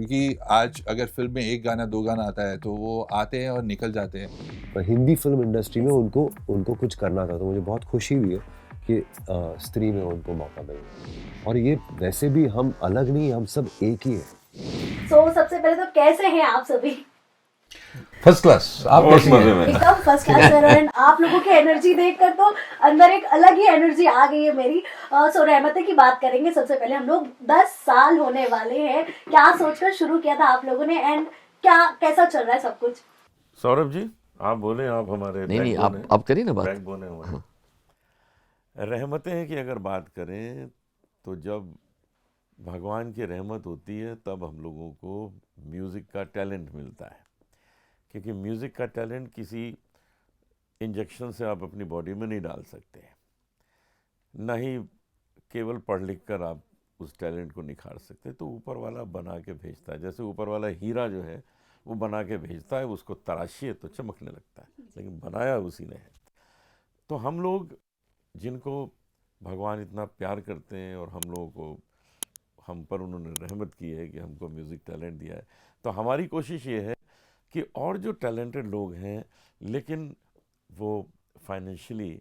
क्योंकि आज अगर फ़िल्म में 1 गाना 2 गाना आता है तो वो आते हैं और निकल जाते हैं। पर हिंदी फिल्म इंडस्ट्री में उनको कुछ करना था, तो मुझे बहुत खुशी हुई है कि स्त्री में उनको मौका मिला। और ये वैसे भी हम अलग नहीं, हम सब एक ही हैं। सबसे पहले तो कैसे हैं आप सभी? First class. आप बहुत कैसी मजे हैं? में। एकदम फर्स्ट क्लास सर। एंड आप लोगों की एनर्जी देखकर तो अंदर एक अलग ही एनर्जी आ गई है मेरी। सो रहमतें की बात करेंगे सबसे पहले। हम लोग 10 साल होने वाले हैं, क्या सोचकर शुरू किया था आप लोगों ने एंड क्या कैसा चल रहा है सब कुछ? सौरभ जी आप बोले, आप हमारे नहीं बैकबोन आप करिए ना बात। बैकबोन है हमारे। रहमतें हैं कि अगर बात करें तो जब भगवान की रहमत होती है तब हम लोगों को म्यूज़िक का टैलेंट मिलता है, क्योंकि म्यूज़िक का टैलेंट किसी इंजेक्शन से आप अपनी बॉडी में नहीं डाल सकते, ना ही केवल पढ़ लिख कर आप उस टैलेंट को निखार सकते। तो ऊपर वाला बना के भेजता है, जैसे ऊपर वाला हीरा जो है वो बना के भेजता है, उसको तराशिए तो चमकने लगता है, लेकिन बनाया उसी ने है। तो हम लोग जिनको भगवान इतना प्यार करते हैं और हम लोगों को हम पर उन्होंने रहमत की है कि हमको म्यूज़िक टैलेंट दिया है, तो हमारी कोशिश ये है कि और जो टैलेंटेड लोग हैं लेकिन वो फाइनेंशियली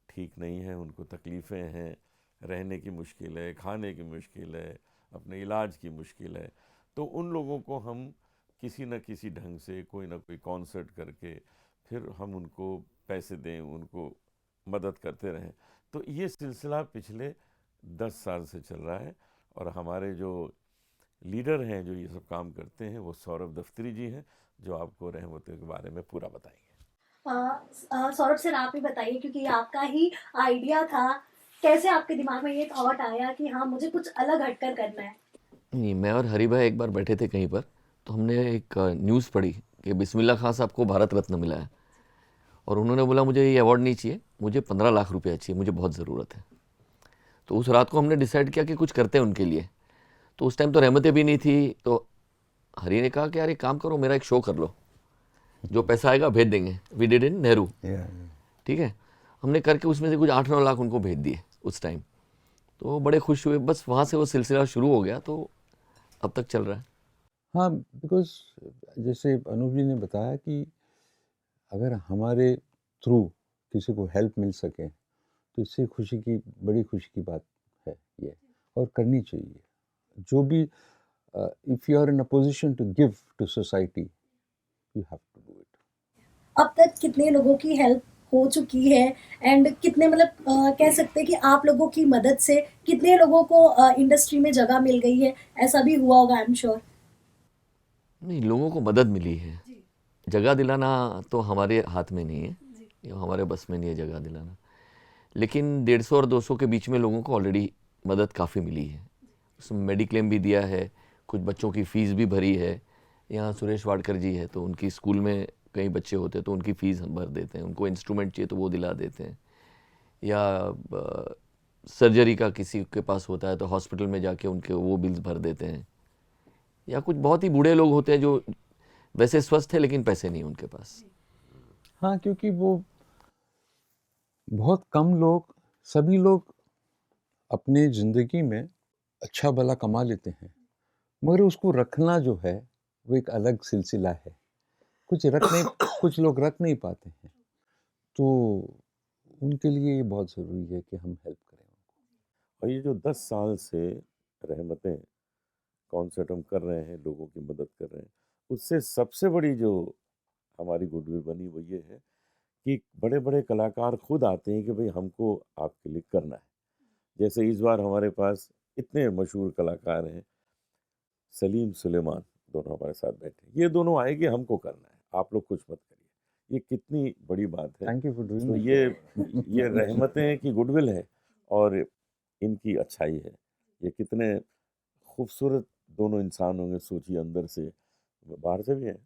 ठीक नहीं है, उनको तकलीफ़ें हैं, रहने की मुश्किल है, खाने की मुश्किल है, अपने इलाज की मुश्किल है, तो उन लोगों को हम किसी न किसी ढंग से कोई ना कोई कॉन्सर्ट करके फिर हम उनको पैसे दें, उनको मदद करते रहें। तो ये सिलसिला पिछले 10 साल से चल रहा है और हमारे जो लीडर हैं जो ये सब काम करते हैं वो सौरभ दफ्तरी जी हैं, जो आपको रहमतों के बारे में पूरा बताएंगे। सौरभ सर आप ही बताइए, क्योंकि ये आपका ही आइडिया था। कैसे आपके दिमाग में ये थॉट आया कि हाँ मुझे कुछ अलग हटकर करना है? नहीं, मैं और हरी भाई एक बार बैठे थे कहीं पर, तो हमने एक न्यूज़ पढ़ी कि बिस्मिल्लाह खान साहब को भारत रत्न मिला है और उन्होंने बोला मुझे ये अवार्ड नहीं चाहिए, मुझे 15 लाख रुपया चाहिए, मुझे बहुत ज़रूरत है। तो उस रात को हमने डिसाइड किया कि कुछ करते हैं उनके लिए। तो उस टाइम तो रहमतें भी नहीं थी, तो हरी ने कहा कि यार एक काम करो, मेरा एक शो कर लो, जो पैसा आएगा भेज देंगे। We did in Nehru. ठीक है, हमने करके उसमें से कुछ 8-9 लाख उनको भेज दिए उस टाइम। तो वो बड़े खुश हुए, बस वहाँ से वो सिलसिला शुरू हो गया, तो अब तक चल रहा है। हाँ, बिकॉज़ जैसे अनूप जी ने बताया कि अगर हमारे थ्रू किसी को हेल्प मिल सके तो इससे बड़ी खुशी की बात है ये, और करनी चाहिए। जो भी if you are in a position to give to society, you have to do it. अब तक कितने लोगों की हेल्प हो चुकी है एंड कितने मतलब कह सकते हैं कि आप लोगों की मदद से कितने लोगों को इंडस्ट्री में जगह मिल गई है? ऐसा भी हुआ होगा आई एम श्योर। नहीं, लोगों को मदद मिली है, जगह दिलाना तो हमारे हाथ में नहीं है, ये हमारे बस में नहीं है जगह दिलाना। लेकिन 150 और 200 के बीच में लोगों को ऑलरेडी मदद काफ़ी मिली है। उसमें मेडिक्लेम भी दिया है, कुछ बच्चों की फ़ीस भी भरी है। यहाँ सुरेश वाडकर जी है, तो उनकी स्कूल में कई बच्चे होते हैं तो उनकी फ़ीस हम भर देते हैं, उनको इंस्ट्रूमेंट चाहिए तो वो दिला देते हैं। या सर्जरी का किसी के पास होता है तो हॉस्पिटल में जाके उनके वो बिल्स भर देते हैं। या कुछ बहुत ही बूढ़े लोग होते हैं जो वैसे स्वस्थ है लेकिन पैसे नहीं उनके पास। हाँ, क्योंकि वो बहुत कम लोग, सभी लोग अपने ज़िंदगी में अच्छा भला कमा लेते हैं, मगर उसको रखना जो है वो एक अलग सिलसिला है। कुछ लोग रख नहीं पाते हैं, तो उनके लिए ये बहुत ज़रूरी है कि हम हेल्प करें। और ये जो 10 साल से रहमतें कॉन्सर्ट हम कर रहे हैं, लोगों की मदद कर रहे हैं, उससे सबसे बड़ी जो हमारी गुडविल बनी वो ये है कि बड़े बड़े कलाकार खुद आते हैं कि भाई हमको आपके लिए करना है। जैसे इस बार हमारे पास इतने मशहूर कलाकार हैं, सलीम सुलेमान दोनों हमारे साथ बैठे, ये दोनों आए कि हमको करना है, आप लोग कुछ मत करिए। ये कितनी बड़ी बात है। थैंक यू फॉर तो डूइंग ये रहमतें की गुडविल है और इनकी अच्छाई है। ये कितने खूबसूरत दोनों इंसान होंगे, सोचिए, अंदर से, बाहर से भी हैं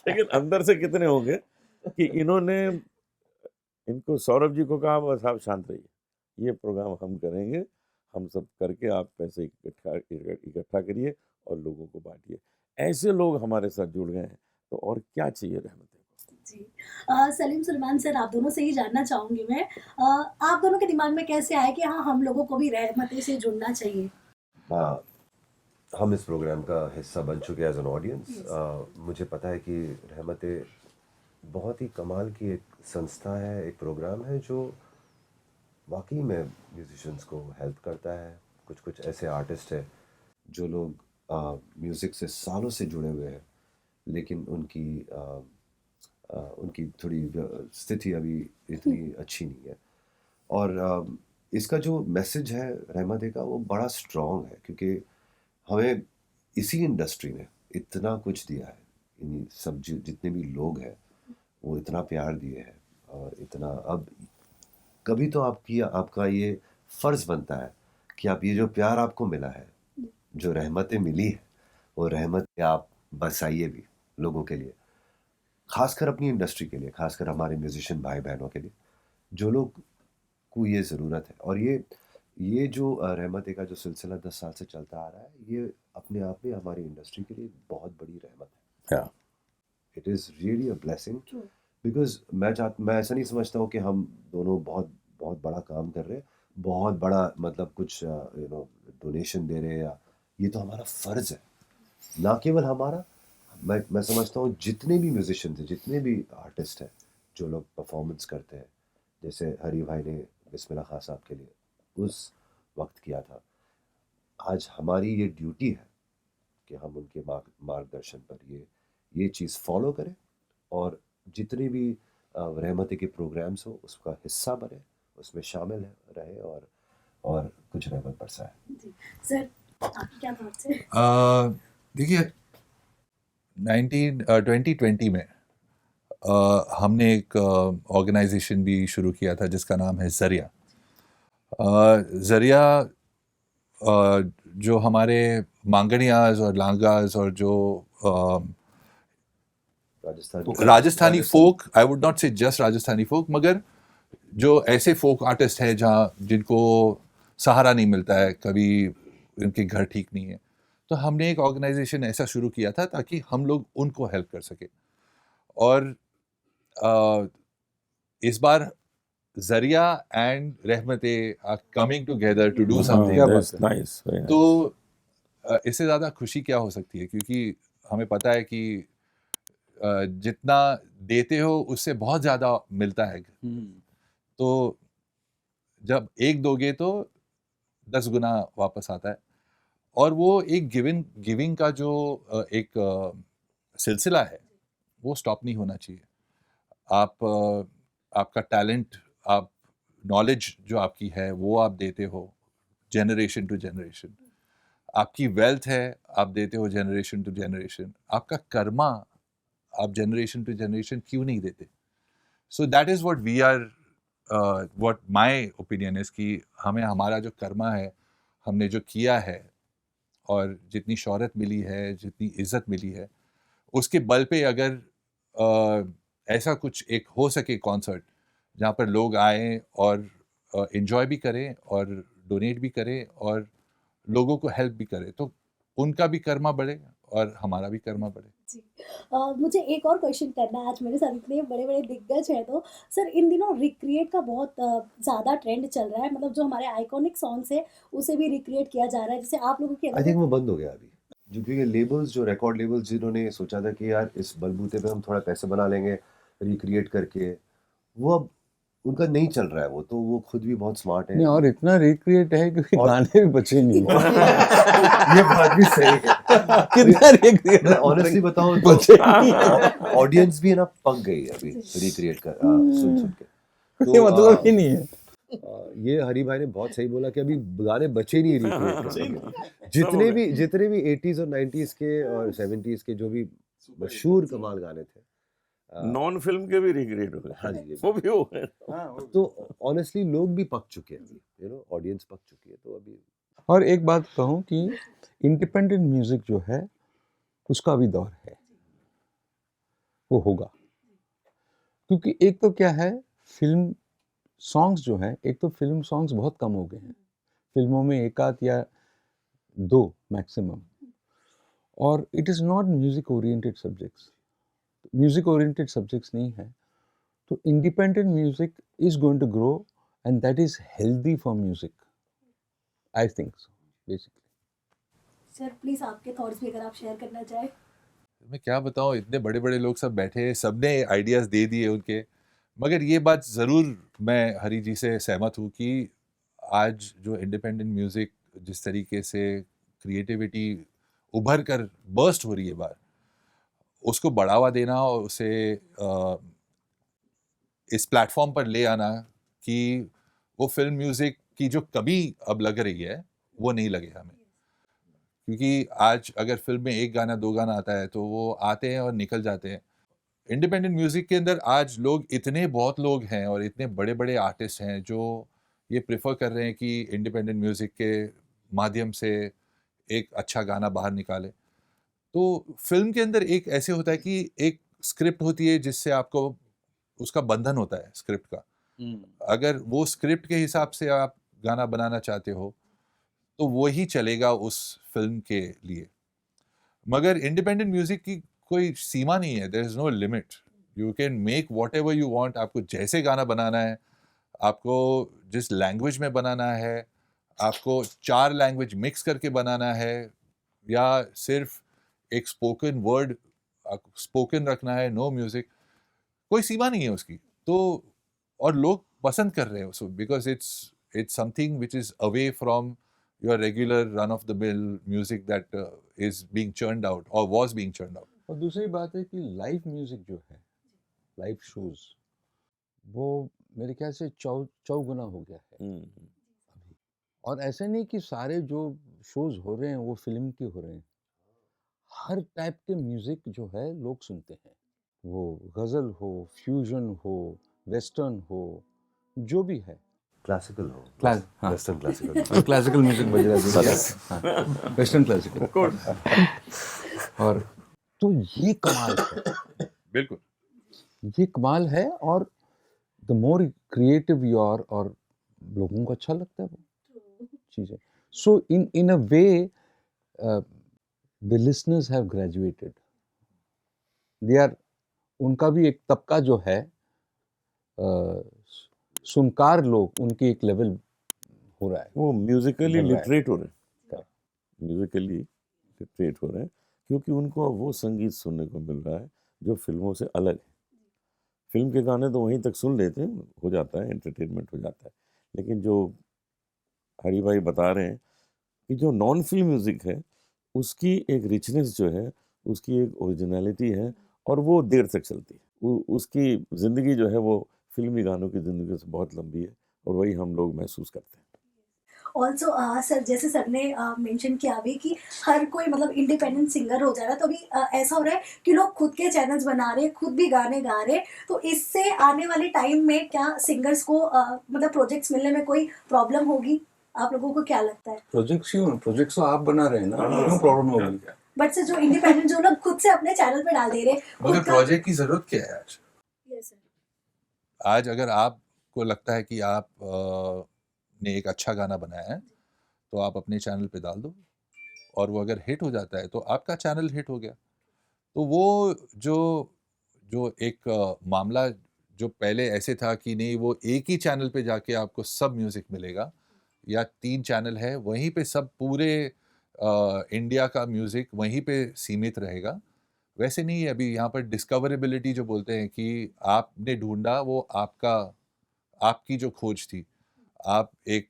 लेकिन अंदर से कितने होंगे कि इन्होंने इनको सौरभ जी को कहा बस आप शांत रहिए, ये प्रोग्राम हम करेंगे, हम सब करके आप पैसे इकट्ठा करिए और लोगों को बांटिए। ऐसे लोग हमारे साथ जुड़ गए हैं, तो और क्या चाहिए रहमत को। जी। सलीम सुलेमान सर, आप दोनों से ही जानना चाहूँगी मैं, आप दोनों के दिमाग में कैसे आया कि हाँ, हम लोगों को भी रहमतें से जुड़ना चाहिए? हाँ, हम इस प्रोग्राम का हिस्सा बन चुके हैं एज एन ऑडियंस। मुझे पता है कि रहमतें बहुत ही कमाल की एक संस्था है, एक प्रोग्राम है जो वाकई में म्यूजिशियंस को हेल्प करता है। कुछ कुछ ऐसे आर्टिस्ट हैं जो लोग म्यूज़िक से सालों से जुड़े हुए हैं, लेकिन उनकी थोड़ी स्थिति अभी इतनी अच्छी नहीं है। और इसका जो मैसेज है रहमत का, वो बड़ा स्ट्रॉन्ग है, क्योंकि हमें इसी इंडस्ट्री ने इतना कुछ दिया है। इन सब जितने भी लोग हैं वो इतना प्यार दिए हैं, और इतना अब कभी तो आपका ये फ़र्ज़ बनता है कि आप ये जो प्यार आपको मिला है, जो रहमतें मिली है, वो रहमतें आप बरसाइए भी लोगों के लिए, खासकर अपनी इंडस्ट्री के लिए, खासकर हमारे म्यूजिशियन भाई बहनों के लिए, जो लोग को ये ज़रूरत है। और ये जो रहमत का जो सिलसिला 10 साल से चलता आ रहा है, ये अपने आप में हमारी इंडस्ट्री के लिए बहुत बड़ी रहमत है। Yeah. It is really a blessing, because मैं ऐसा नहीं समझता हूँ कि हम दोनों बहुत बहुत बड़ा काम कर रहे हैं, बहुत बड़ा मतलब कुछ डोनेशन दे रहे हैं, या ये तो हमारा फ़र्ज़ है। ना केवल हमारा, मैं समझता हूँ जितने भी म्यूजिशियन थे, जितने भी आर्टिस्ट हैं, जो लोग परफॉर्मेंस करते हैं, जैसे हरी भाई ने बिस्मिल्लाह खां साहब के लिए उस वक्त किया था, आज हमारी ये ड्यूटी है कि हम उनके मार्गदर्शन पर ये चीज़ फॉलो करें, और जितने भी रहमती के प्रोग्राम्स हो उसका हिस्सा बने, उसमें शामिल रहे, और कुछ रहमत बरसाए। जी। सर, आपकी क्या थॉट्स हैं? देखिए 2020 में हमने एक ऑर्गेनाइजेशन भी शुरू किया था जिसका नाम है ज़रिया। ज़रिया जो हमारे मांगणियाज और लांगाज और जो राजस्थानी फोक, आई वुड नॉट से जस्ट राजस्थानी फोक, मगर जो ऐसे फोक आर्टिस्ट हैं जहाँ जिनको सहारा नहीं मिलता है, कभी उनके घर ठीक नहीं है, तो हमने एक ऑर्गेनाइजेशन ऐसा शुरू किया था ताकि हम लोग उनको हेल्प कर सके। और इस बार Zariya and Rahmate are coming together to do something. That's nice. Very nice. तो इससे ज़्यादा खुशी क्या हो सकती है, क्योंकि हमें पता है कि जितना देते हो उससे बहुत ज़्यादा मिलता है। तो जब एक दोगे तो 10 गुना वापस आता है। और वो एक गिविंग का जो एक सिलसिला है, वो स्टॉप नहीं होना चाहिए। आपका टैलेंट, आप नॉलेज जो आपकी है वो आप देते हो जनरेशन टू जनरेशन। आपकी वेल्थ है, आप देते हो जनरेशन टू जनरेशन। आपका कर्मा आप जनरेशन टू जनरेशन क्यों नहीं देते? So that is what we are, what my opinion is कि हमें हमारा जो कर्मा है, हमने जो किया है, और जितनी शोहरत मिली है, जितनी इज़्ज़त मिली है, उसके बल पे अगर ऐसा कुछ एक हो सके कॉन्सर्ट जहाँ पर लोग आएँ और एन्जॉय भी करें और डोनेट भी करें और लोगों को हेल्प भी करें, तो उनका भी कर्मा बढ़े और हमारा भी कर्मा बढ़े। जी। मुझे एक और क्वेश्चन करना है, आज मेरे साथ इतने बड़े-बड़े दिग्गज हैं, तो सर इन दिनों रिक्रिएट का बहुत ज़्यादा ट्रेंड चल रहा है, मतलब जो हमारे आइकॉनिक सॉन्ग्स हैं उसे भी रिक्रिएट किया जा रहा है, जैसे आप लोगों की आई थिंक वो बंद हो गया अभी, जो क्योंकि लेबल्स, जो रिकॉर्ड लेबल्स जिन्होंने सोचा था कि यार इस बलबूते पे हम थोड़ा पैसे बना लेंगे रिक्रिएट करके, वो अब उनका नहीं चल रहा है। वो तो वो खुद भी बहुत स्मार्ट है। नहीं, और इतना रिक्रिएट है क्योंकि और- गाने भी बचे नहीं ये बात भी सही है। कितना रिक्रिएट मैं ऑनेस्टली बताऊं बचे तो ऑडियंस भी है ना पक गई है अभी रिक्रिएट कर सुन के। ये मतलब ही नहीं है। ये हरी भाई ने बहुत सही बोला कि अभी गाने बचे नहीं रिक्रिएट करने के। जितने भी 80s और 90s के और 70s के जो भी मशहूर कमाल गाने थे, नॉन फिल्म के भी रिक्रिएट हो गए। हाँ जी, वो भी हो गए। तो ऑनेस्टली लोग भी पक चुके हैं अभी, ऑडियंस पक चुकी है। तो अभी और एक बात कहूँ कि इंडिपेंडेंट म्यूजिक जो है उसका भी दौर है, वो होगा। क्योंकि एक तो क्या है, फिल्म सॉन्ग्स जो है, एक तो फिल्म सॉन्ग्स बहुत कम हो गए हैं, फिल्मों में एक आध या दो मैक्सिमम, और it is not music oriented subjects. Music oriented subjects नहीं है, तो independent music is going to grow and that is healthy for music, I think so basically. Sir please आपके थॉट्स भी अगर आप शेयर करना चाहें। मैं क्या बताऊं, इतने बड़े बड़े लोग सब बैठे हैं, सबने आइडियाज़ दे दिए उनके, मगर ये बात ज़रूर मैं हरी जी से सहमत हूँ कि आज जो इंडिपेंडेंट म्यूज़िक जिस तरीके से क्रिएटिविटी उभर कर बर्स्ट हो रही है बाहर, उसको बढ़ावा देना और उसे इस प्लेटफॉर्म पर ले आना कि वो फिल्म म्यूज़िक की जो कमी अब लग रही है वो नहीं लगे हमें। क्योंकि आज अगर फिल्म में एक गाना दो गाना आता है तो वो आते हैं और निकल जाते हैं। इंडिपेंडेंट म्यूज़िक के अंदर आज लोग इतने बहुत लोग हैं और इतने बड़े बड़े आर्टिस्ट हैं जो ये प्रेफर कर रहे हैं कि इंडिपेंडेंट म्यूज़िक के माध्यम से एक अच्छा गाना बाहर निकाले। तो फिल्म के अंदर एक ऐसे होता है कि एक स्क्रिप्ट होती है जिससे आपको उसका बंधन होता है स्क्रिप्ट का। अगर वो स्क्रिप्ट के हिसाब से आप गाना बनाना चाहते हो तो वो ही चलेगा उस फिल्म के लिए। मगर इंडिपेंडेंट म्यूजिक की कोई सीमा नहीं है, there is no limit, you can make whatever you want. आपको जैसे गाना बनाना है, आपको जिस लैंग्वेज में बनाना है, आपको 4 लैंग्वेज मिक्स करके बनाना है या सिर्फ एक स्पोकन वर्ड स्पोकन रखना है, नो म्यूजिक, कोई सीमा नहीं है उसकी। तो और लोग पसंद कर रहे हैं उसको because it's something which is away from your regular run of the mill music that is being churned out or was being churned out. और दूसरी बात है कि लाइव म्यूजिक जो है, लाइव शोज, वो मेरे ख्याल से चौगुना हो गया है अभी। और ऐसे नहीं कि सारे जो शोज हो रहे हैं वो फिल्म के हो रहे हैं, हर टाइप के म्यूजिक जो है लोग सुनते हैं, वो गजल हो, फ्यूजन हो, वेस्टर्न हो, जो भी है, क्लासिकल हो, हाँ। वेस्टर्न क्लासिकल क्लासिकल म्यूजिक बज रहा है, वेस्टर्न क्लासिकल और तो ये कमाल है, बिल्कुल ये कमाल है। और the more creative you are, और लोगों को अच्छा लगता है वो चीज़ें। So in a way the listeners have graduated, they are, उनका भी एक तबका जो है सुनकार लोग, उनकी एक लेवल हो रहा है, वो म्यूजिकली बन रहा है। लिटरेट हो रहे हैं, म्यूजिकली लिटरेट हो रहे हैं, क्योंकि उनको वो संगीत सुनने को मिल रहा है जो फिल्मों से अलग है। फिल्म के गाने तो वहीं तक सुन लेते हैं, हो जाता है, एंटरटेनमेंट हो जाता है, लेकिन जो हरी भाई बता रहे हैं कि जो नॉन फिल्म म्यूजिक है उसकी एक रिचनेस जो है, उसकी एक ओरिजिनलिटी है और वो देर तक चलती है। उसकी ज़िंदगी जो है वो फिल्मी गानों की ज़िंदगी से बहुत लंबी है और वही हम लोग महसूस करते हैं। ऑल्सो सर, जैसे सर ने मेंशन किया अभी कि हर कोई मतलब इंडिपेंडेंट सिंगर हो जा रहा है, तो अभी ऐसा हो रहा है कि लोग खुद के चैनल्स बना रहे हैं, खुद भी गाने गा रहे हैं। तो इससे आने वाले टाइम में क्या सिंगर्स को मतलब प्रोजेक्ट्स मिलने में कोई प्रॉब्लम होगी? आप लोगों को क्या लगता है? प्रोजेक्ट्स तो आप बना रहे हैं ना, क्यों प्रॉब्लम होगी? बट सर, जो इंडिपेंडेंट जो लोग खुद से अपने चैनल पे डाल दे रहे हैं, मगर प्रोजेक्ट की जरूरत क्या है आज? Yes, sir. आज अगर आपको लगता है कि आप ने एक अच्छा गाना बनाया है तो आप अपने चैनल पे डाल दो, और वो अगर हिट हो जाता है तो आपका चैनल हिट हो गया। तो वो जो एक मामला जो पहले ऐसे था कि नहीं वो एक ही चैनल पे जाके आपको सब म्यूज़िक मिलेगा, या 3 चैनल है वहीं पे सब पूरे इंडिया का म्यूज़िक वहीं पे सीमित रहेगा, वैसे नहीं है। अभी यहाँ पर डिस्कवरेबिलिटी जो बोलते हैं कि आपने ढूंढा वो आपकी जो खोज थी, आप एक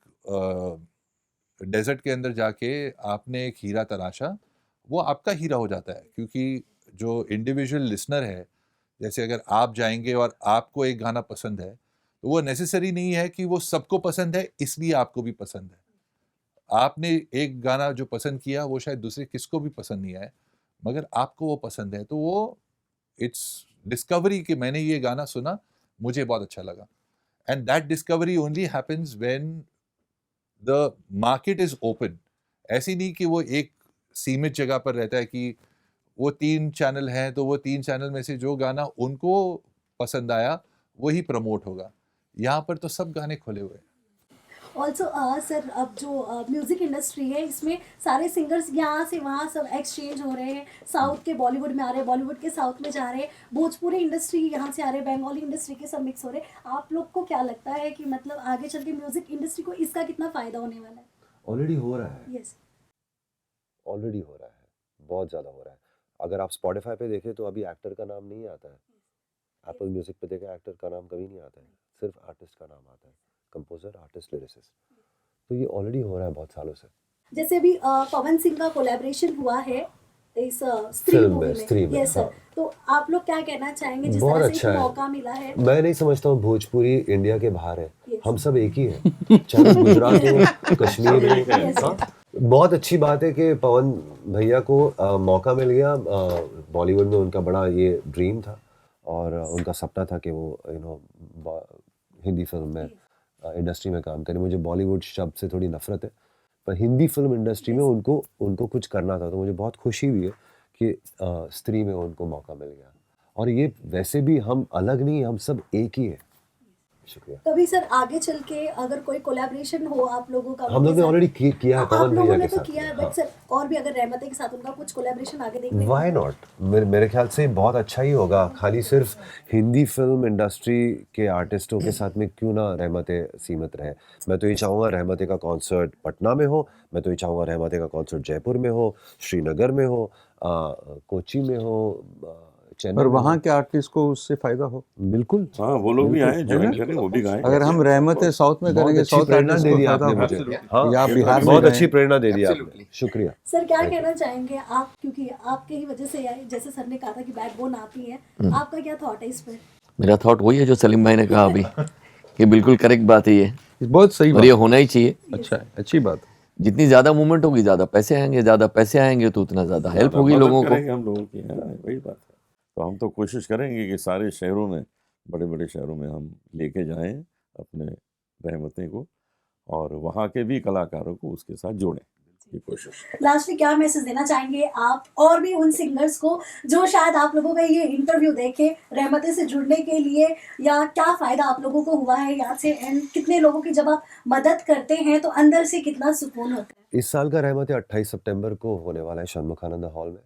डेजर्ट के अंदर जाके आपने एक हीरा तराशा, वो आपका हीरा हो जाता है। क्योंकि जो इंडिविजुअल लिसनर है, जैसे अगर आप जाएंगे और आपको एक गाना पसंद है तो वो नेसेसरी नहीं है कि वो सबको पसंद है इसलिए आपको भी पसंद है। आपने एक गाना जो पसंद किया वो शायद दूसरे किसको भी पसंद नहीं आए, मगर आपको वो पसंद है, तो वो इट्स डिस्कवरी कि मैंने ये गाना सुना, मुझे बहुत अच्छा लगा। And that discovery only happens when the market is open. ऐसी नहीं कि वो एक सीमित जगह पर रहता है कि वो 3 चैनल हैं तो वो 3 चैनल में से जो गाना उनको पसंद आया वही प्रमोट होगा। यहाँ पर तो सब गाने खुले हुए हैं। ऑल्सो सर, अब जो म्यूजिक इंडस्ट्री है इसमें सारे सिंगर्स यहाँ से वहाँ सब एक्सचेंज हो रहे हैं, साउथ के बॉलीवुड में आ रहे हैं, बॉलीवुड के साउथ में जा रहे हैं, भोजपुरी इंडस्ट्री यहाँ से आ रहे हैं, बंगाली इंडस्ट्री के सब मिक्स हो रहे हैं। आप लोग को क्या लगता है कि मतलब आगे चल के म्यूजिक इंडस्ट्री को इसका कितना फायदा होने वाला है? ऑलरेडी हो रहा है, यस, ऑलरेडी हो रहा है, बहुत ज़्यादा हो रहा है। अगर आप स्पॉटिफाई पे देखें तो अभी एक्टर का नाम नहीं आता है, एप्पल म्यूजिक पे देखें एक्टर का नाम कभी नहीं आता है, सिर्फ आर्टिस्ट का नाम आता है, कंपोजर, आर्टिस्ट, लिरिसिस्ट। तो ये ऑलरेडी हो रहा है बहुत सालों से। जैसे अभी पवन सिंह का कोलैबोरेशन हुआ है इस स्त्री फिल्म मूवी में, में, स्त्री में, यस सर, हाँ। तो आप लोग क्या कहना चाहेंगे जिस बहुत तरह से अच्छा एक है। मौका मिला है? मैं नहीं समझता हूँ भोजपुरी इंडिया के बाहर है, Yes. हम सब एक ही हैं, चाहे गुजरात हो, कश्मीर हो। Yes. हाँ? बहुत अच्छी बात है कि पवन भैया को मौका मिल गया। बॉलीवुड में उनका बड़ा ये ड्रीम था और उनका सपना था कि वो हिंदी फिल्म में इंडस्ट्री में काम करें। मुझे बॉलीवुड शब्द से थोड़ी नफरत है, पर हिंदी फिल्म इंडस्ट्री में उनको कुछ करना था, तो मुझे बहुत खुशी हुई है कि स्त्री में उनको मौका मिल गया। और ये वैसे भी हम अलग नहीं, हम सब एक ही है। शुक्रिया। कभी सर आगे चल के अगर कोई कोलैबोरेशन हो आप लोगों का, हम लोग ने ऑलरेडी किया है आप पवन लोगों भैया ने के तो साथ। किया है, बट हाँ। सर और भी अगर रहमत के साथ उनका कुछ कोलैबोरेशन आगे देखने को वाई नॉट, मेरे ख्याल से बहुत अच्छा ही होगा। खाली सिर्फ हिंदी फिल्म इंडस्ट्री के आर्टिस्टों के साथ में क्यों ना रहमतें सीमित रहे। मैं तो ये चाहूँगा रहमतें का कॉन्सर्ट पटना में हो, मैं तो ये चाहूँगा रहमतें का कॉन्सर्ट जयपुर में हो, श्रीनगर में हो, कोची में हो, चेन्नई और में वहाँ हो। के आर्टिस्ट को उससे फायदा हो। बिल्कुल। हाँ, वो लोग भी बिल्कुल, आए, है ज्वाइन ना? करें, वो भी गाएं। अगर हम रहमत साउथ में बहुत करेंगे, अच्छी साउथ प्रेरणा आर्टिस्ट दे को दी फायदा आपने हो। मुझे। हाँ, या ये बिहार में बहुत गए। अच्छी प्रेरणा दे दी आपने, शुक्रिया। सर क्या Thank you. कहना चाहेंगे आप, क्योंकि आपके ही वजह से जैसे सर ने कहा था कि बैकबोन आप ही हैं, आपका क्या थॉट है इस पर? मेरा थॉट वही है जो सलीम भाई ने कहा अभी, कि बिल्कुल करेक्ट बात है ये, बहुत सही और ये बात, होना ही चाहिए। अच्छा है, अच्छी बात। जितनी ज़्यादा मूवमेंट होगी ज़्यादा पैसे आएंगे, ज़्यादा पैसे आएंगे तो उतना ज़्यादा हेल्प होगी मदद लोगों को। करेंगे हम लोगों की, हाँ, वही बात है। तो हम तो कोशिश करेंगे कि सारे शहरों में, बड़े बड़े शहरों में हम लेके जाएं अपने रहमतें को, और वहाँ के भी कलाकारों को उसके साथ जोड़ें, ये कोशिश। लास्टली क्या मैसेज देना चाहेंगे आप और भी उन सिंगर्स को जो शायद आप लोगों का ये इंटरव्यू देखे रहमतें से जुड़ने के लिए, या क्या फ़ायदा आप लोगों को हुआ है यहाँ से, एंड कितने लोगों की जब आप मदद करते हैं तो अंदर से कितना सुकून होता है? इस साल का रहमतें 28 सितंबर को होने वाला है षणमुखानंद हॉल में।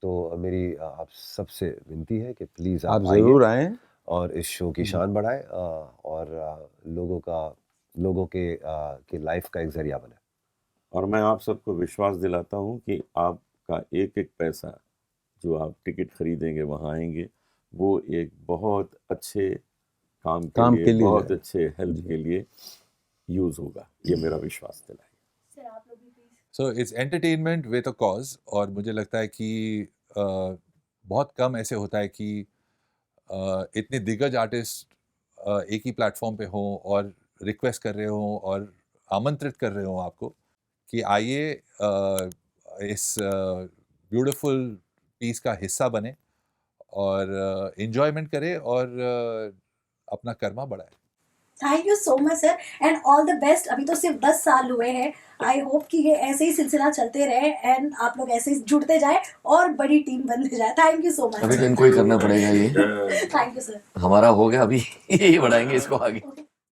तो मेरी आप सबसे विनती है कि प्लीज़ आप आइए जरूर आए। और इस शो की शान बढ़ाएं और लोगों के लाइफ का एक जरिया बने। और मैं आप सबको विश्वास दिलाता हूँ कि आपका एक एक पैसा जो आप टिकट खरीदेंगे, वहाँ आएंगे, वो एक बहुत अच्छे काम के लिए बहुत है। अच्छे हेल्प के लिए यूज़ होगा, ये मेरा विश्वास दिलाए। सर आप लोग भी please. So it's entertainment with a cause. और मुझे लगता है कि बहुत कम ऐसे होता है कि इतने दिग्गज आर्टिस्ट एक ही प्लेटफॉर्म पे हों और रिक्वेस्ट कर रहे हों और आमंत्रित कर रहे हों आपको कि आइए इस ब्यूटीफुल पीस का हिस्सा बने और एंजॉयमेंट करें और अपना कर्मा बढ़ाएं। Thank you so much sir, and all the best. अभी तो सिर्फ 10 साल हुए हैं, आई होप कि ये ऐसे ही सिलसिला चलते रहे एंड आप लोग ऐसे ही जुड़ते जाए और बड़ी टीम बनते जाए। थैंक यू सो अभी तो मच। इनको ही करना पड़ेगा ये, थैंक यू सर। हमारा हो गया, अभी यही बढ़ाएंगे इसको आगे।